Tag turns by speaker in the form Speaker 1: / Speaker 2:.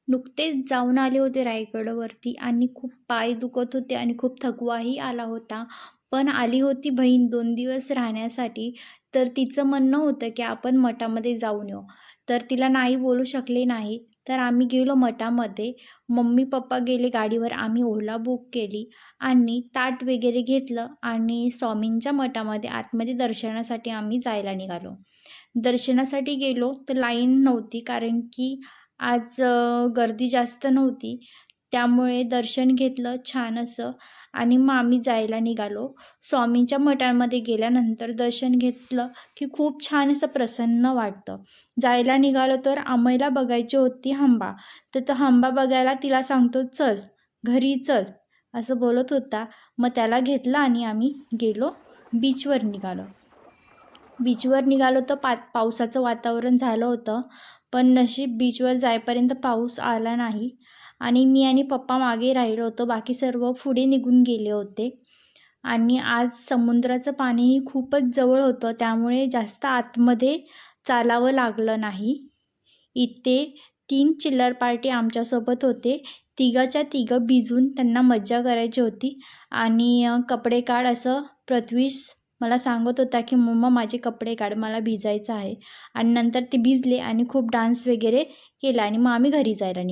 Speaker 1: नुकतेच जाऊन आले होते रायगडवरती आणि खूप पाय दुखत होते आणि खूप थकवाही आला होता. पण आली होती बहीण 2 दिवस राहण्यासाठी, तर तिचं म्हणणं होतं, की आपण मठामध्ये जाऊन येऊ. तर तिला नाही बोलू शकले नाही. तर आम्ही गेलो मठामध्ये. मम्मी-पप्पा गेले गाडीवर. आम्ही ओला बुक केली आणि ताट वगैरे घेतलं आणि स्वामींच्या मठामध्ये आतमध्ये दर्शनासाठी आम्ही जायला निघालो. दर्शनासाठी गेलो तर लाईन नव्हती कारण की आज गर्दी जास्त नव्हती. त्यामुळे दर्शन घेतलं छान असं आणि मग आम्ही जायला निघालो. स्वामींच्या मठामध्ये गेल्यानंतर दर्शन घेतलं की खूप छान असं प्रसन्न वाटतं. जायला निघालो तर आम्हाला बघायची होती हंबा. तर तो हंबा बघायला तिला सांगतो, "चल, घरी चल." असं बोलत होता. मग त्याला घेतलं आणि आम्ही गेलो बीचवर निघालो. बीचवर निघालो तर पावसाचं वातावरण झालं होतं. पण नशीब बीचवर जाईपर्यंत पाऊस आला नाही आणि मी आणि पप्पा मागे राहिलो होतो. बाकी सर्व पुढे निघून गेले होते. आणि आज समुद्राचं पाणीही खूपच जवळ होतं, त्यामुळे जास्त आतमध्ये चालावं लागलं नाही. इथे 3 चिल्लर पार्टी आमच्यासोबत होते. तिघाच्या तिघं भिजून त्यांना मज्जा करायची होती आणि कपडे काढ असं प्रथ्वीश मला सांगत होता, की "मम्मा माझे कपडे काढ, मला भिजायचं आहे." आणि नंतर ते भिजले आणि खूप डान्स वगैरे केला आणि मग आम्ही घरी जायला निघालो.